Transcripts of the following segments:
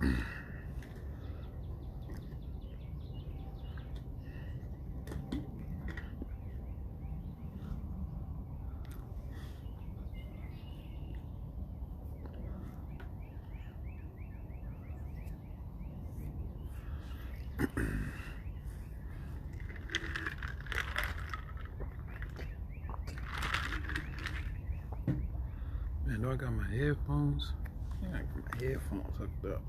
Man, do I got my headphones? I got my headphones hooked up.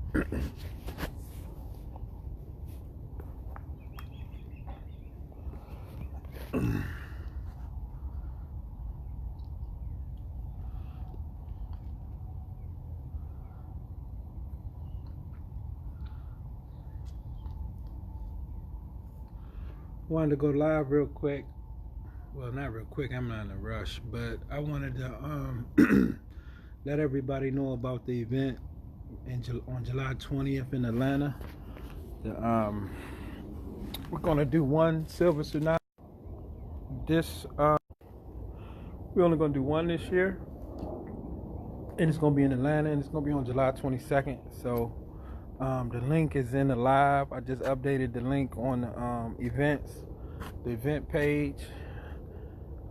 Wanted to go live real quick. Well, not real quick. I'm not in a rush, but I wanted to let everybody know about the event on July 20th in Atlanta. We're gonna do one Silver Tsunami. We're only gonna do one this year, and it's gonna be in Atlanta, and it's gonna be on July 22nd. So the link is in the live. I just updated the link on the events, the event page.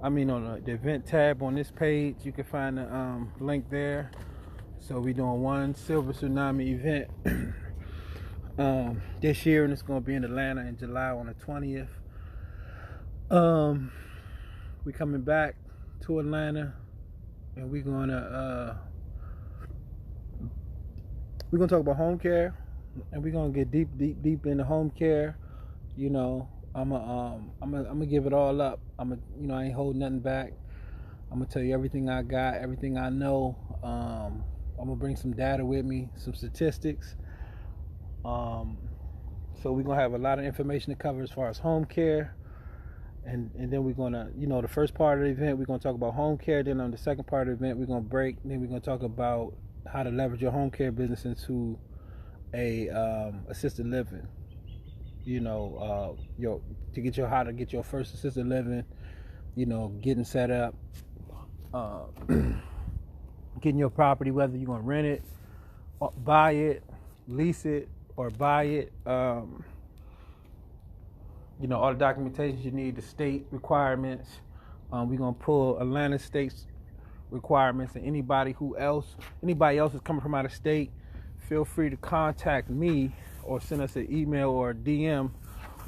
On the event tab on this page, you can find the link there. So we're doing one Silver Tsunami event this year, and it's going to be in Atlanta in July on the 20th. We're coming back to Atlanta, and we're going to talk about home care, and we're going to get deep into home care. You know, I'm gonna give it all up. I ain't holding nothing back. I'm gonna tell you everything I got, everything I know. I'm gonna bring some data with me, some statistics. So we're gonna have a lot of information to cover as far as home care, and then we're gonna, the first part of the event we're gonna talk about home care. Then on the second part of the event we're gonna break. Then we're gonna talk about how to leverage your home care business into a assisted living. How to get your first assisted living, getting set up, getting your property, whether you're going to rent it, or buy it, lease it, or buy it, all the documentation you need, the state requirements. We're going to pull Atlanta state's requirements, and anybody else is coming from out of state, feel free to contact me or send us an email or a DM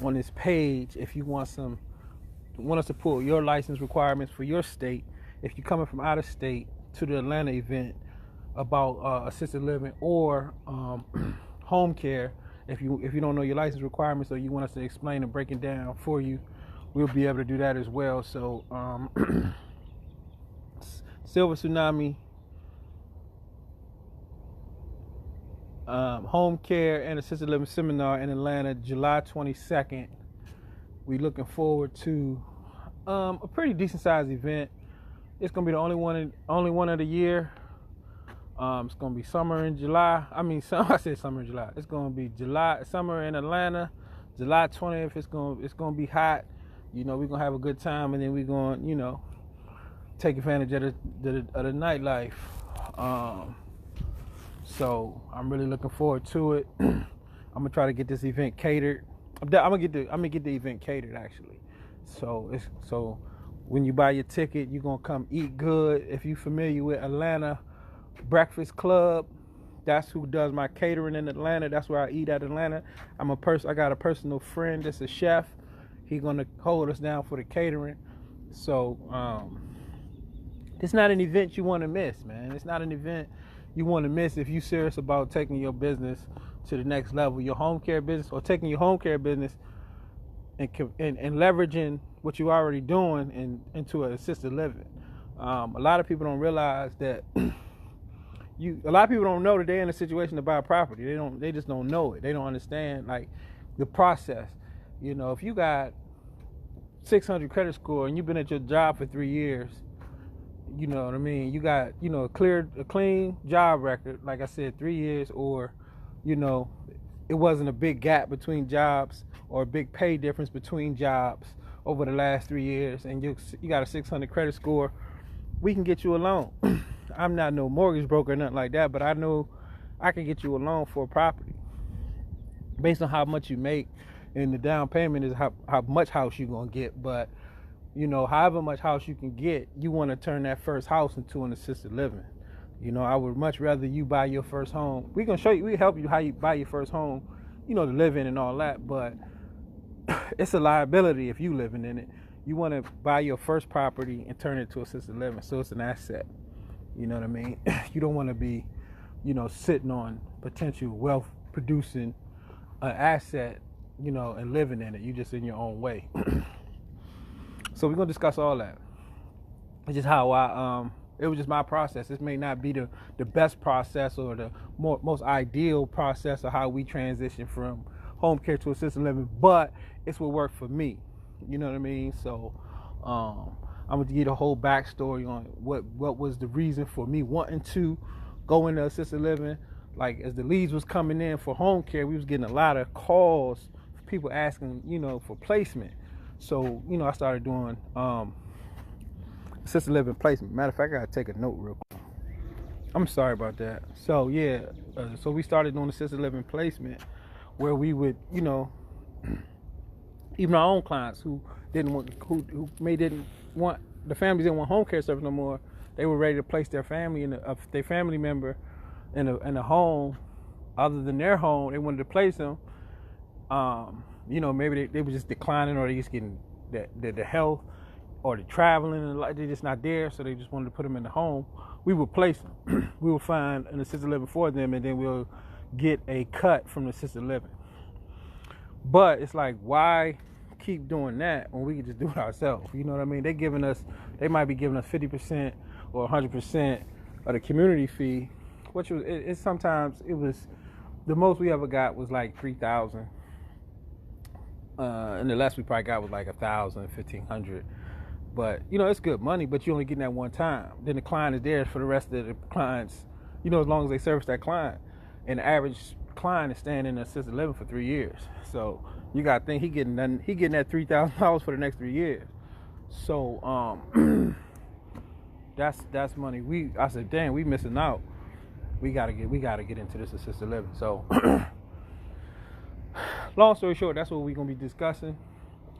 on this page if you want us to pull your license requirements for your state. If you're coming from out of state to the Atlanta event about assisted living or home care, if you don't know your license requirements or you want us to explain and break it down for you, we'll be able to do that as well. So Silver Tsunami, home care and assisted living seminar in Atlanta, July 22nd. We're looking forward to a pretty decent sized event. It's gonna be the only one of the year. It's gonna be summer in July. I said summer in July. It's gonna be summer in Atlanta. July 20th. It's gonna be hot. We're gonna have a good time, and then we're gonna take advantage of the nightlife. So I'm really looking forward to it. I'm gonna try to get this event catered. I'm gonna get the event catered actually. So when you buy your ticket, you're gonna come eat good. If you're familiar with Atlanta Breakfast Club, that's who does my catering in Atlanta. That's where I eat at Atlanta. I got a personal friend that's a chef. He's gonna hold us down for the catering. So it's not an event you want to miss, man. It's not an event you want to miss if you're serious about taking your business to the next level, your home care business, or taking your home care business and leveraging what you're already doing into an assisted living. A lot of people don't realize that a lot of people don't know that they're in a situation to buy a property. They just don't know it. They don't understand like the process. If you got 600 credit score and you've been at your job for 3 years, you know what I mean? You got, a clean job record, like I said, 3 years, or, it wasn't a big gap between jobs or a big pay difference between jobs over the last 3 years, and you got a 600 credit score, we can get you a loan. I'm not no mortgage broker or nothing like that, but I know I can get you a loan for a property based on how much you make, and the down payment is how much house you're gonna get. But however much house you can get, you want to turn that first house into an assisted living. I would much rather you buy your first home. We help you how you buy your first home, to live in and all that, but it's a liability if you living in it. You want to buy your first property and turn it to assisted living, so it's an asset. You know what I mean? You don't want to be, sitting on potential wealth producing an asset, and living in it. You just in your own way. So we're gonna discuss all that. It's just how it was just my process. This may not be the best process or the most ideal process of how we transition from home care to assisted living, but it's what worked for me. You know what I mean? So I'm gonna give you the whole backstory on what was the reason for me wanting to go into assisted living. Like, as the leads was coming in for home care, we was getting a lot of calls, people asking, for placement. So, I started doing assisted living placement. Matter of fact, I gotta take a note real quick. I'm sorry about that. So yeah, so we started doing assisted living placement, where we would, even our own clients who didn't want, the families didn't want home care service no more. They were ready to place their family their family member in a home other than their home. They wanted to place them. Maybe they were just declining, or they just getting the health, or the traveling, and they're just not there, so they just wanted to put them in the home. We would place them. We would find an assisted living for them, and then we'll get a cut from the assisted living. But it's like, why keep doing that when we can just do it ourselves? You know what I mean? They might be giving us 50% or 100% of the community fee, which was sometimes it was the most we ever got was like $3,000. And the less we probably got was like $1,000, $1,500. But it's good money, but you only getting that one time. Then the client is there for the rest of the clients, as long as they service that client. And the average client is staying in the assisted living for 3 years. So you gotta think he getting that $3,000 for the next 3 years. So that's money. I said, damn, we missing out. We gotta get into this assisted living. So long story short, that's what we're gonna be discussing.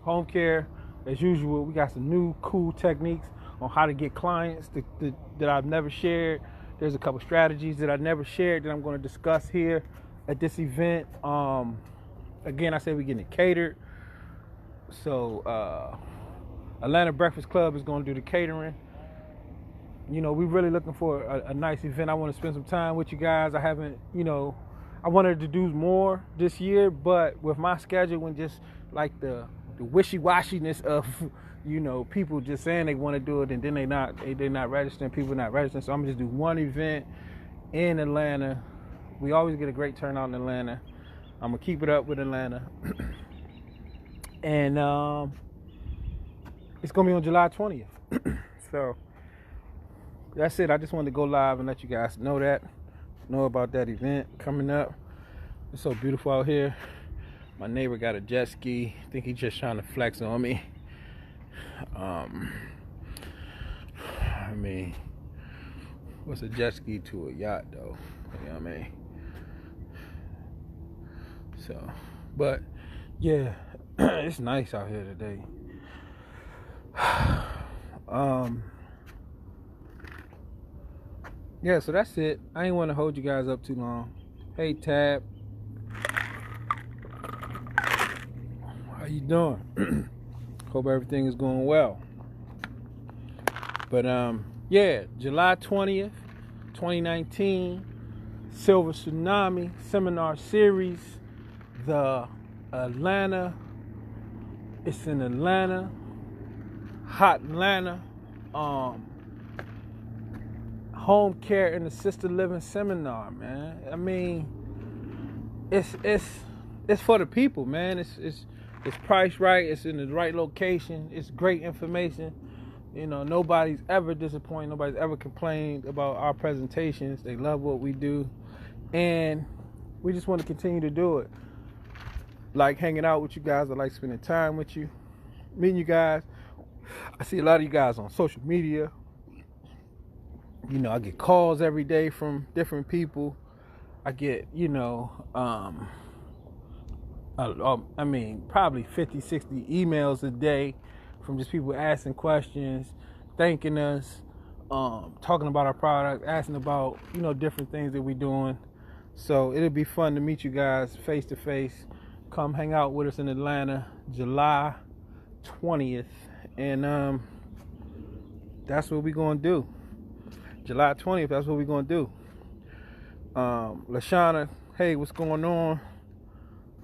Home care, as usual. We got some new cool techniques on how to get clients that I've never shared. There's a couple strategies that I never shared that I'm going to discuss here at this event. Again, I said we're getting it catered. So Atlanta Breakfast Club is going to do the catering. We're really looking for a nice event. I want to spend some time with you guys. I haven't, I wanted to do more this year, but with my schedule and just like the wishy-washiness of, people just saying they want to do it and then they're not registering, people not registering. So I'm going to just do one event in Atlanta. We always get a great turnout in Atlanta. I'm going to keep it up with Atlanta. And it's going to be on July 20th. So that's it. I just wanted to go live and let you guys know about that event coming up. It's so beautiful out here. My neighbor got a jet ski. I think he's just trying to flex on me. What's a jet ski to a yacht, though? You know what I mean? So, but yeah, it's nice out here today. Yeah, so that's it. I ain't want to hold you guys up too long. Hey, Tab. How you doing? Hope everything is going well. But yeah, July 20th, 2019, Silver Tsunami Seminar Series, it's in Atlanta, hot Atlanta, home care and assisted living seminar, man. I mean, it's for the people, man. It's priced right. It's in the right location. It's great information. Nobody's ever disappointed. Nobody's ever complained about our presentations. They love what we do, and we just want to continue to do it. Like hanging out with you guys. I like spending time with you, meeting you guys. I see a lot of you guys on social media. I get calls every day from different people. I get, probably 50, 60 emails a day from just people asking questions, thanking us, talking about our product, asking about, different things that we're doing. So it'll be fun to meet you guys face to face. Come hang out with us in Atlanta, July 20th. And that's what we're going to do. July 20th, that's what we're going to do. Lashana, hey, what's going on?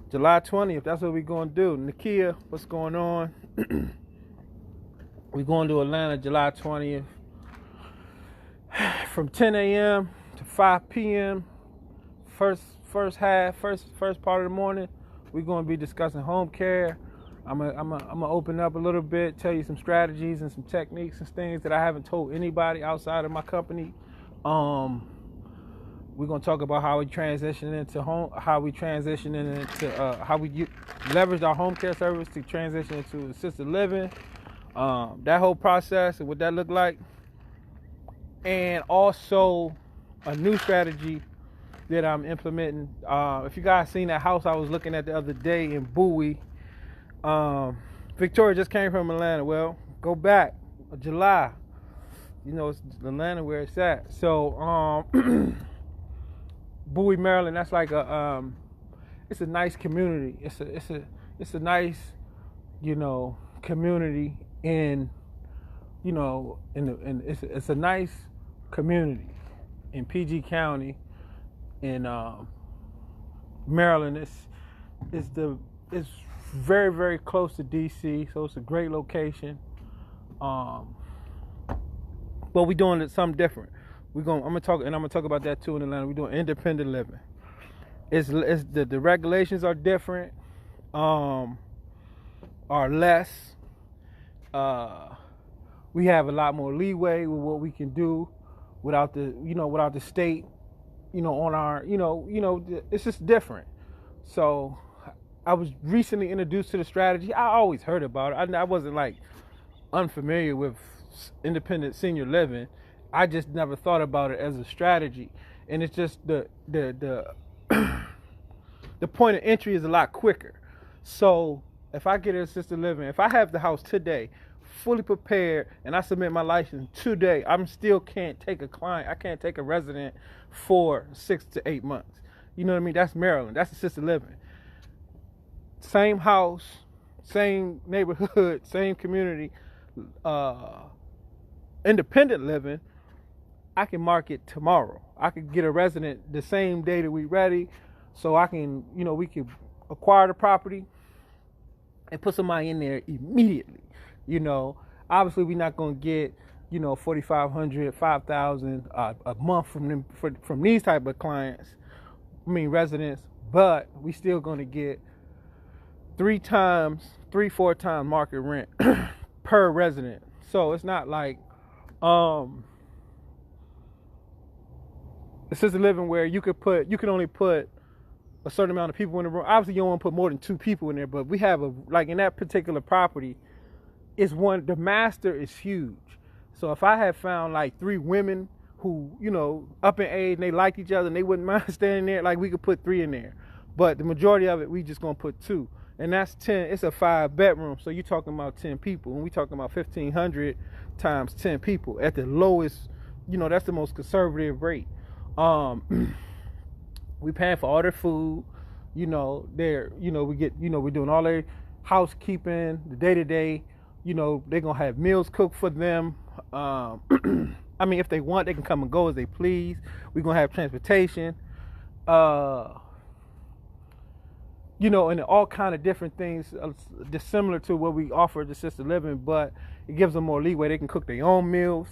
July 20th, that's what we're going to do. Nakia, what's going on? We're going to Atlanta July 20th from 10 a.m. to 5 p.m. First part of the morning, we're going to be discussing home care. I'm gonna open up a little bit, tell you some strategies and some techniques and things that I haven't told anybody outside of my company. We're gonna talk about how we transition into home, how we leverage our home care service to transition into assisted living. That whole process and what that looked like, and also a new strategy that I'm implementing. If you guys seen that house I was looking at the other day in Bowie, Victoria just came from Atlanta. Well, go back July. It's Atlanta where it's at. So Bowie, Maryland. That's like it's a nice community. It's a nice, community in, it's a nice community in PG County in Maryland. It's very, very close to DC, so it's a great location. But we're doing something different. I'm gonna talk about that too in Atlanta. We're doing independent living. It's the regulations are different, are less. We have a lot more leeway with what we can do without the state, on our, it's just different. So I was recently introduced to the strategy. I always heard about it. I wasn't like unfamiliar with independent senior living. I just never thought about it as a strategy. And it's just the point of entry is a lot quicker. So if I get an assisted living, if I have the house today, fully prepared, and I submit my license today, I'm still can't take a client. I can't take a resident for 6 to 8 months. You know what I mean? That's Maryland. That's assisted living. Same house, same neighborhood, same community, independent living. I can market tomorrow. I could get a resident the same day that we ready, so I can, we could acquire the property and put somebody in there immediately. Obviously we're not going to get, $4,500, $5,000 a month from these type of clients. Residents, but we still going to get 4 times market rent per resident. So it's not like assisted living where you can only put a certain amount of people in the room. Obviously you don't want to put more than 2 people in there, but we have in that particular property, the master is huge. So if I had found like 3 women who, up in age and they liked each other and they wouldn't mind staying there, like we could put 3 in there. But the majority of it, we just gonna put 2. And that's 10, it's a 5-bedroom. So you're talking about 10 people. And we talking about 1,500 times 10 people at the lowest, that's the most conservative rate. We paying for all their food, we get, we're doing all their housekeeping, the day-to-day, they're gonna have meals cooked for them. If they want, they can come and go as they please. We're gonna have transportation, and all kind of different things dissimilar to what we offer at assisted living, but it gives them more leeway. They can cook their own meals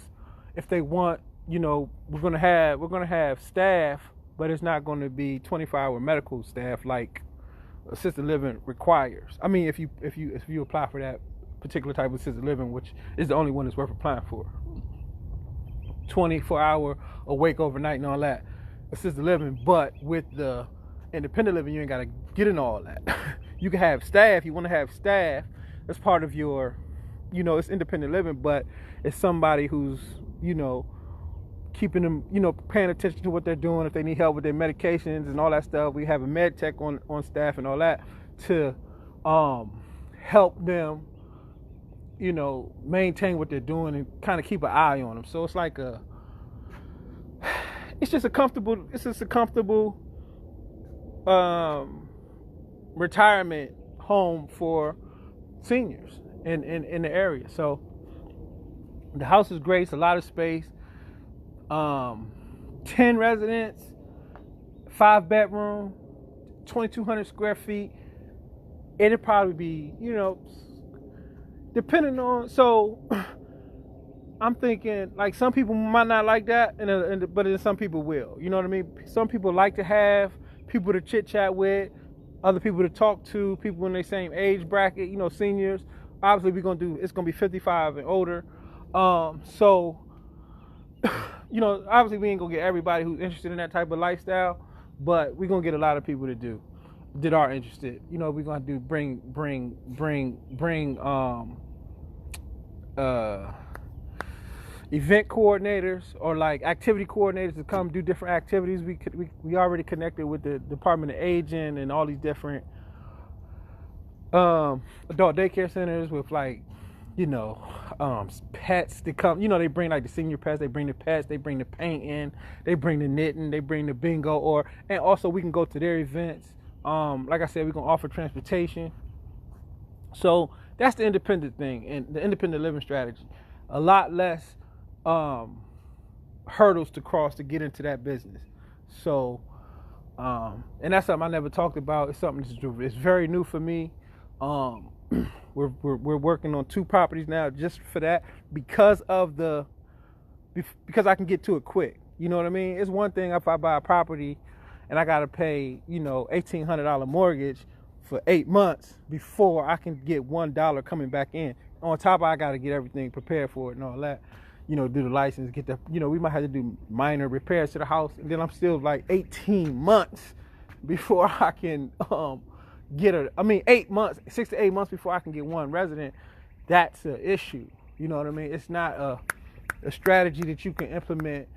if they want. We're gonna have staff, but it's not going to be 24-hour medical staff like assisted living requires. If you apply for that particular type of assisted living, which is the only one that's worth applying for, 24-hour awake overnight and all that assisted living. But with the independent living, you ain't got to get in all that. You can have staff. You want to have staff as part of your, it's independent living, but it's somebody who's, keeping them, paying attention to what they're doing. If they need help with their medications and all that stuff, we have a med tech on staff and all that to help them, maintain what they're doing and kind of keep an eye on them. So it's like it's just a comfortable retirement home for seniors in the area. So the house is great. It's a lot of space. 10 residents, 5 bedroom, 2,200 square feet. It'd probably be, depending on. So I'm thinking, like, some people might not like that, but then some people will. You know what I mean? Some people like to have people to chit chat with, other people to talk to, people in their same age bracket. Seniors. Obviously, it's gonna be 55 and older. So, obviously we ain't gonna get everybody who's interested in that type of lifestyle, but we're gonna get a lot of people that are interested. We're gonna do bring event coordinators or like activity coordinators to come do different activities. We already connected with the Department of Aging and all these different adult daycare centers with pets to come. They bring like the senior pets, they bring the pets, they bring the painting, they bring the knitting, they bring the bingo, and also we can go to their events. Like I said, we're gonna offer transportation. So that's the independent thing and the independent living strategy. A lot less hurdles to cross to get into that business. So and that's something I never talked about. It's something it's very new for me. We're working on 2 properties now just for that because I can get to it quick. You know what I mean? It's one thing if I buy a property and I gotta pay $1,800 mortgage for 8 months before I can get $1 coming back in. On top of I gotta get everything prepared for it and all that. Do the license, get the we might have to do minor repairs to the house, and then I'm still like 18 months before I can 8 months, 6 to 8 months before I can get one resident. That's an issue. You know what I mean? It's not a strategy that you can implement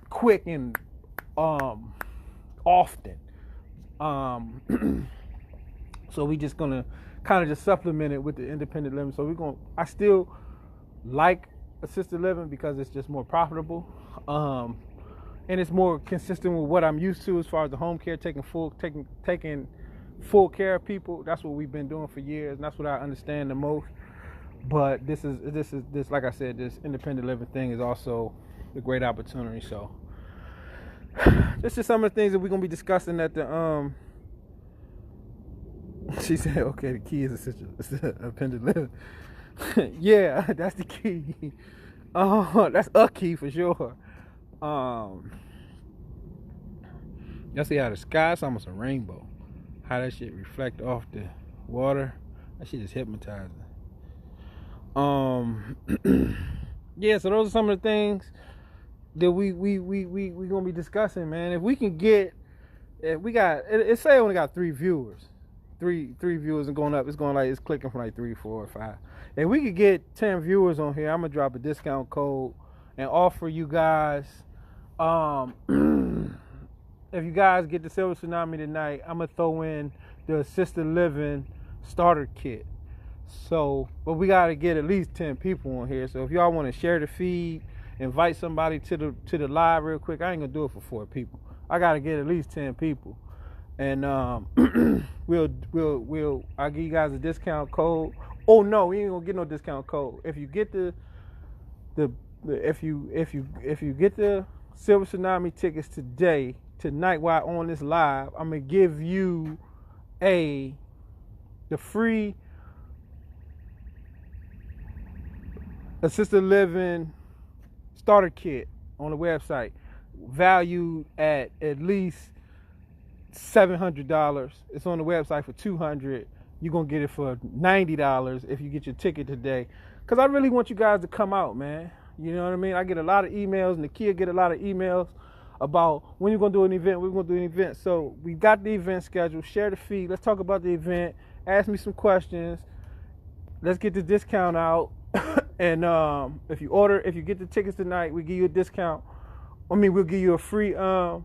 quick and often. So we just gonna kind of just supplement it with the independent living. So I still like assisted living because it's just more profitable. And it's more consistent with what I'm used to as far as the home care, taking full care of people. That's what we've been doing for years, and that's what I understand the most. But this like I said, this independent living thing is also a great opportunity. So this is some of the things that we're gonna be discussing at the she said, okay, the key is independent living. Yeah, that's the key. That's a key for sure. Y'all see how the sky's almost a rainbow. How that shit reflect off the water. That shit is hypnotizing. Yeah, so those are some of the things that we gonna be discussing, man. If we can get, if we got, it say I only got 3 viewers. Three viewers and going up. It's clicking from like 3, 4, or 5. If we could get 10 viewers on here, I'm gonna drop a discount code and offer you guys. If you guys get the Silver Tsunami tonight, I'm gonna throw in the assisted living starter kit. So, but we gotta get at least 10 people on here. So if y'all want to share the feed, invite somebody to the live real quick. I ain't gonna do it for 4 people. I gotta get at least 10 people. And I'll give you guys a discount code. Oh no, we ain't gonna get no discount code. If you get if you get the Silver Tsunami tickets tonight while on this live, I'm gonna give you the free assisted living starter kit on the website, valued at least $700. It's on the website for $200. You're gonna get it for $90 if you get your ticket today. Cause I really want you guys to come out, man. You know what I mean? I get a lot of emails, and Nakia get a lot of emails about when you're gonna do an event. We're gonna do an event. So we got the event scheduled. Share the feed. Let's talk about the event. Ask me some questions. Let's get the discount out. And if you get the tickets tonight, we give you a discount we'll give you a free the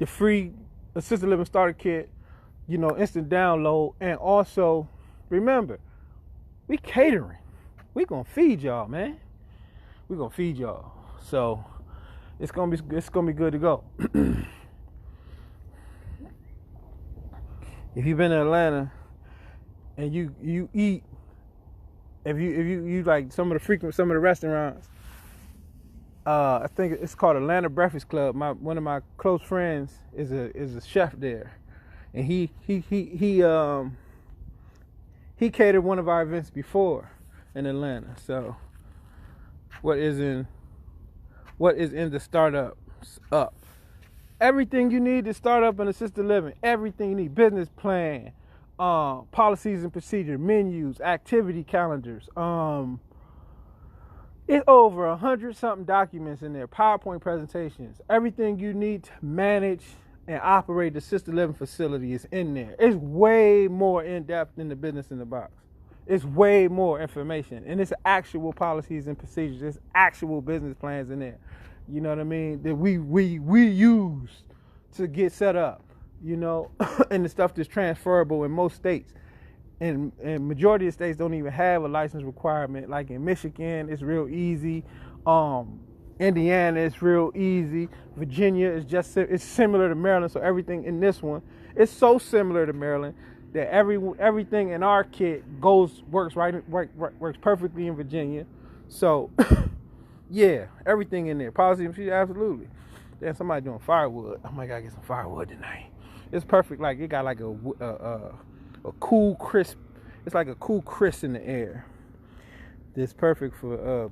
free assisted living starter kit, instant download. And also, remember, we catering. We gonna feed y'all, man. We gonna feed y'all. So it's gonna be good to go. If you've been to Atlanta and you eat, if you like some of the restaurants, I think it's called Atlanta Breakfast Club. One of my close friends is a chef there, and he catered one of our events before in Atlanta. So what is in the startups up? Everything you need to start up an assisted living. Everything you need: business plan, policies and procedure, menus, activity calendars. It's over 100-something documents in there, PowerPoint presentations. Everything you need to manage and operate the assisted living facility is in there. It's way more in-depth than the business in the box. It's way more information. And it's actual policies and procedures. There's actual business plans in there. You know what I mean? That we use to get set up, and the stuff that's transferable in most states. And majority of states don't even have a license requirement. Like in Michigan, it's real easy. Indiana, it's real easy. Virginia it's similar to Maryland. So everything in this one, it's so similar to Maryland that everything in our kit works perfectly in Virginia. So yeah, everything in there. Policy, absolutely. Then somebody doing firewood. I might gotta get some firewood tonight. It's perfect. Like it got like a cool crisp. It's like a cool crisp in the air. It's perfect for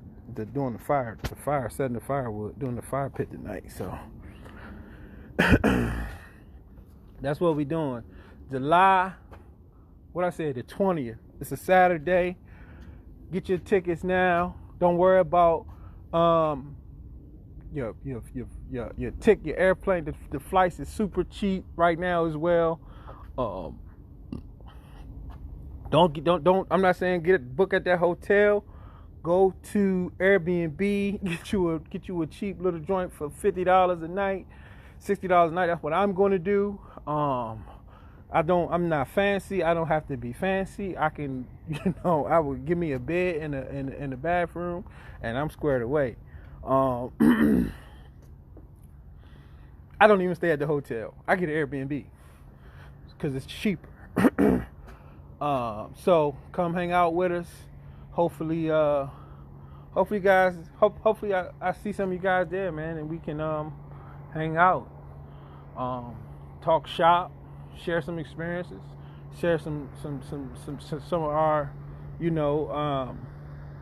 doing the fire, setting the firewood, doing the fire pit tonight. So that's what we doing. July, what I said, the 20th. It's a Saturday. Get your tickets now. Don't worry about your airplane. The flights is super cheap right now as well. Don't. I'm not saying book at that hotel. Go to Airbnb. Get you a cheap little joint for $50 a night, $60 a night. That's what I'm going to do. I'm not fancy. I don't have to be fancy. I can, I would give me a bed in the bathroom, and I'm squared away. I don't even stay at the hotel. I get an Airbnb because it's cheaper. So come hang out with us. Hopefully I see some of you guys there, man, and we can hang out, talk shop, share some experiences, share some of our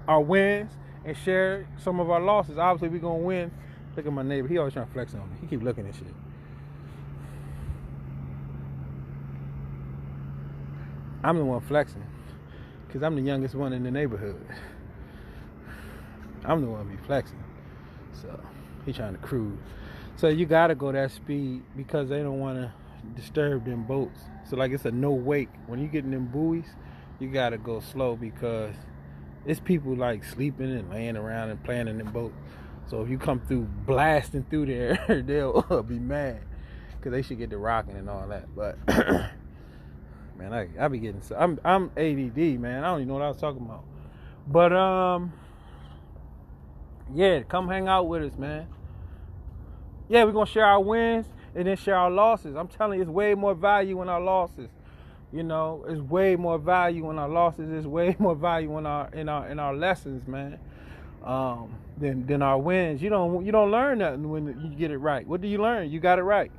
our wins, and share some of our losses. Obviously we're gonna win. Look at my neighbor, he always trying to flex on me. He keep looking at shit. I'm the one flexing because I'm the youngest one in the neighborhood. I'm the one be flexing. So he trying to cruise. So you gotta go that speed because they don't want to disturb them boats. So like it's a no wake. When you get in them buoys, you gotta go slow because it's people like sleeping and laying around and playing in them boats. So if you come through blasting through there, they'll be mad because they should get the rocking and all that. But man, I be getting so I'm ADD, man. I don't even know what I was talking about. But yeah, come hang out with us, man. Yeah, we're gonna share our wins and then share our losses. I'm telling you, it's way more value in our losses. It's way more value in our losses. It's way more value in our lessons, man. Than our wins. You don't learn nothing when you get it right. What do you learn? You got it right.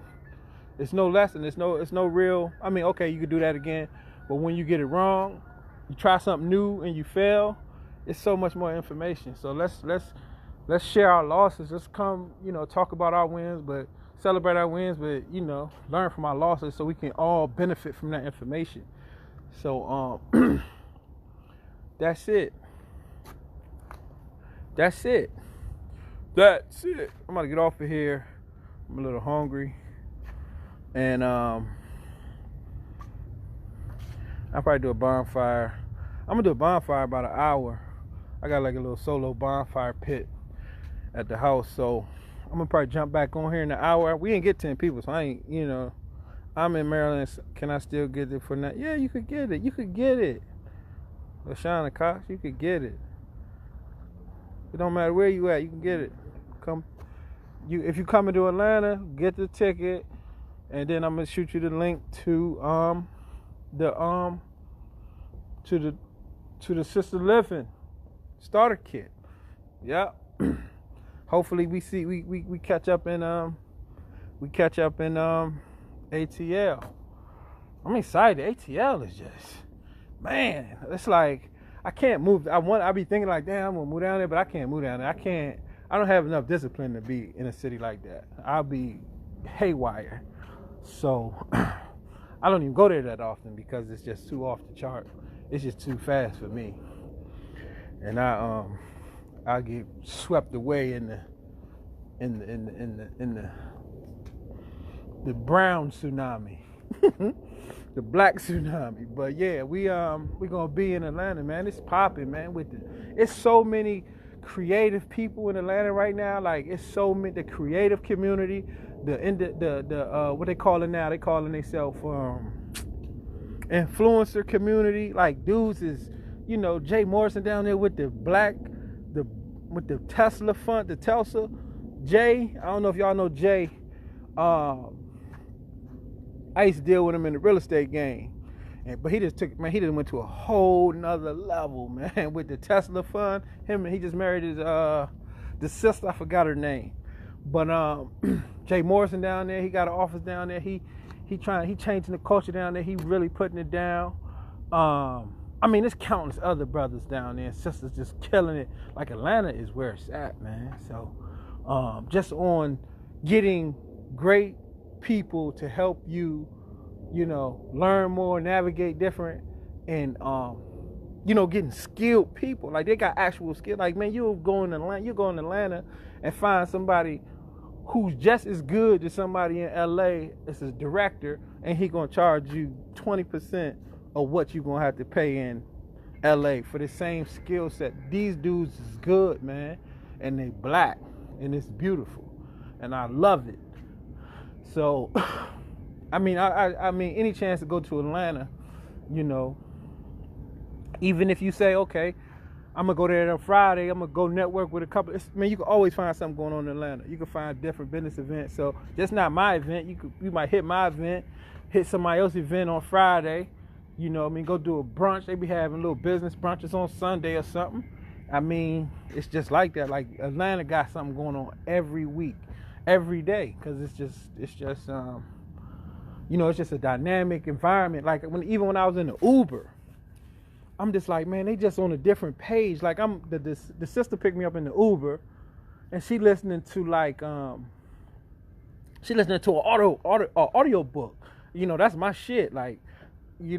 It's no lesson. It's no real. I mean, okay, you could do that again, but when you get it wrong, you try something new and you fail. It's so much more information. So let's share our losses. Let's come, talk about our wins, but celebrate our wins, but learn from our losses so we can all benefit from that information. So that's it. That's it. I'm gonna get off of here. I'm a little hungry. And I'll probably do a bonfire. I'm gonna do a bonfire about an hour. I got like a little solo bonfire pit. at the house. So I'm gonna probably jump back on here in an hour. We didn't get 10 people, so I ain't, I'm in Maryland. Can I still get it for now? Yeah, you could get it. You could get it. LaShawn Cox, you could get it. It don't matter where you at, you can get it. If you coming to Atlanta, get the ticket, and then I'm gonna shoot you the link to the Sister Living starter kit. Yep. Hopefully we catch up in ATL. I'm excited. ATL is just, man, it's like I can't move. I be thinking like, damn, I'm gonna move down there, but I can't move down there. I don't have enough discipline to be in a city like that. I'll be haywire. So I don't even go there that often because it's just too off the chart. It's just too fast for me. And I get swept away in the brown tsunami. The black tsunami. But yeah, we gonna be in Atlanta, man. It's popping, man. It's so many creative people in Atlanta right now. Like, it's so many, the creative community, the what they calling now? They calling themselves influencer community. Like, dudes is, Jay Morrison down there with the Tesla font, the Tesla. Jay, I don't know if y'all know Jay. I used to deal with him in the real estate game. But he just went to a whole nother level, man, with the Tesla fund. He just married his the sister, I forgot her name. But Jay Morrison down there, he got an office down there. He changing the culture down there. He really putting it down. There's countless other brothers down there and sisters just killing it. Like, Atlanta is where it's at, man. So just on getting great people to help you, learn more, navigate different, and getting skilled people. Like, they got actual skill. Like, man, you go in Atlanta and find somebody who's just as good as somebody in LA as a director, and he gonna charge you 20% of what you gonna have to pay in LA for the same skill set. These dudes is good, man, and they black, and it's beautiful, and I love it. So I mean, any chance to go to Atlanta, even if you say, okay, I'm going to go there on Friday, I'm going to go network with a couple. You can always find something going on in Atlanta. You can find different business events. So just not my event. You might hit my event, hit somebody else's event on Friday, go do a brunch. They be having little business brunches on Sunday or something. It's just like that. Like, Atlanta got something going on every week, every day, because it's just it's just a dynamic environment. Like, even when I was in the Uber, I'm just like, man, they just on a different page. Like, the sister picked me up in the Uber, and she listening to an audio book. That's my shit. Like, we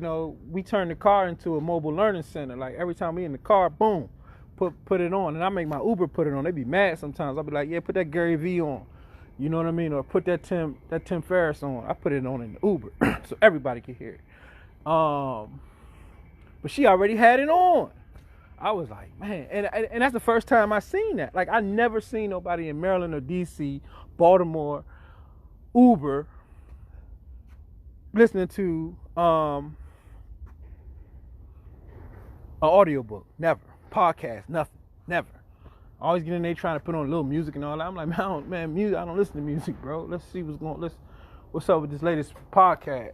turn the car into a mobile learning center. Like, every time we in the car, boom, put it on, and I make my Uber put it on. They be mad sometimes. I'll be like, yeah, put that Gary V on. You know what I mean? Or put that Tim Ferriss on. I put it on in the Uber so everybody can hear it. But she already had it on. I was like, man, and that's the first time I seen that. Like, I never seen nobody in Maryland or DC, Baltimore, Uber listening to an audiobook. Never. Podcast, nothing. Never. Always get in there trying to put on a little music and all that. I'm like, music. I don't listen to music, bro. Let's see what's up with this latest podcast.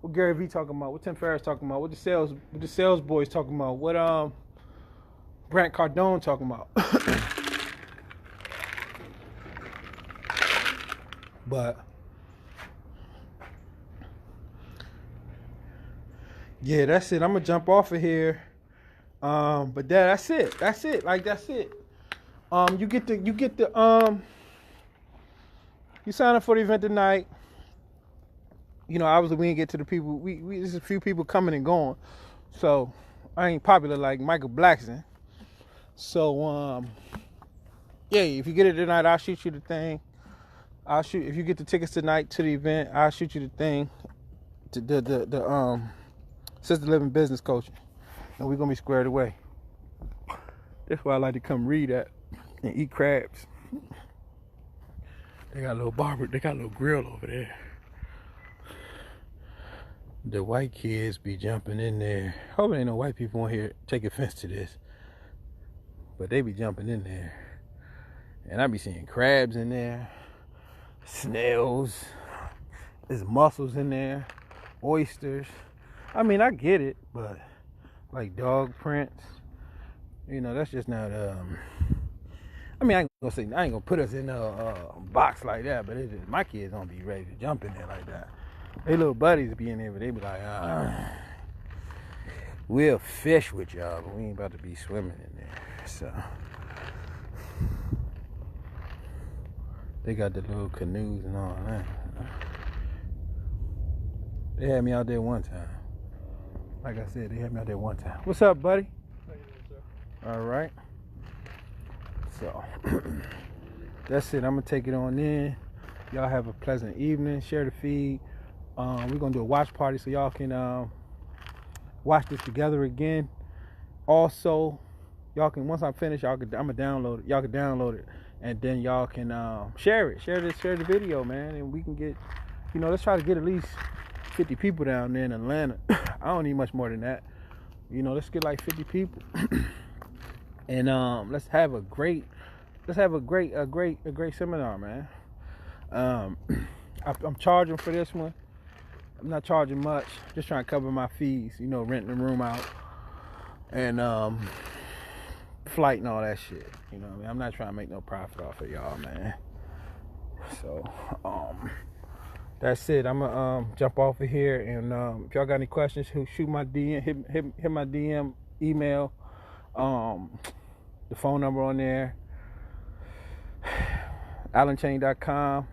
What Gary V talking about? What Tim Ferriss talking about? What the sales boys talking about? What Grant Cardone talking about? But yeah, that's it. I'm gonna jump off of here. But that's it. Like, that's it. You sign up for the event tonight. Obviously we didn't get to the people. There's a few people coming and going, so I ain't popular like Michael Blackson. So yeah, if you get it tonight, I'll shoot you the thing. If you get the tickets tonight to the event, I'll shoot you the thing. To the Sister Living Business Coaching, and we're gonna be squared away. That's why I like to come read at and eat crabs. They got a little barber. They got a little grill over there. The white kids be jumping in there. Hope ain't no white people on here take offense to this, but they be jumping in there, and I be seeing crabs in there, snails. There's mussels in there, oysters. I mean, I get it, but like dog prints, you know, that's just not. I mean, I ain't gonna put us in a box like that, but it's just, my kids don't be ready to jump in there like that. They little buddies be in there, but they be like, we'll fish with y'all, but we ain't about to be swimming in there. So they got the little canoes and all that. They had me out there one time. Like I said, they had me out there one time. What's up, buddy? How you doing, sir? All right. So that's it. I'm gonna take it on in. Y'all have a pleasant evening. Share the feed. We're gonna do a watch party so y'all can watch this together again. Also, y'all can, once I finish, I'm gonna download it. Y'all can download it, and then y'all can share it. Share the video, man, and we can get, you know, let's try to get at least 50 people down there in Atlanta. I don't need much more than that. You know, let's get like 50 people, and let's have a great seminar, man. I'm charging for this one. I'm not charging much, just trying to cover my fees, you know, renting the room out and flight and all that shit. You know what I mean? I'm not trying to make no profit off of y'all, man. So that's it. I'm gonna jump off of here, and if y'all got any questions, shoot my DM, hit my DM, email, the phone number on there, allenchain.com.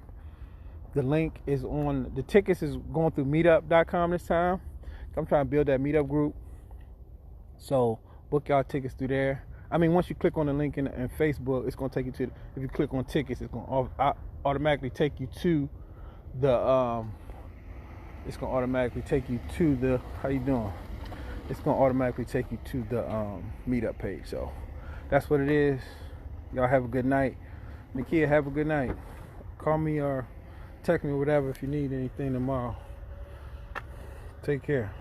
The link is on, the tickets is going through meetup.com this time. I'm trying to build that meetup group. So book y'all tickets through there. I mean, once you click on the link in Facebook, it's going to take you to, if you click on tickets, it's going to automatically take you to the, how you doing? It's going to automatically take you to the meetup page. So that's what it is. Y'all have a good night. Nakia, have a good night. Call me or text me or whatever if you need anything tomorrow. Take care.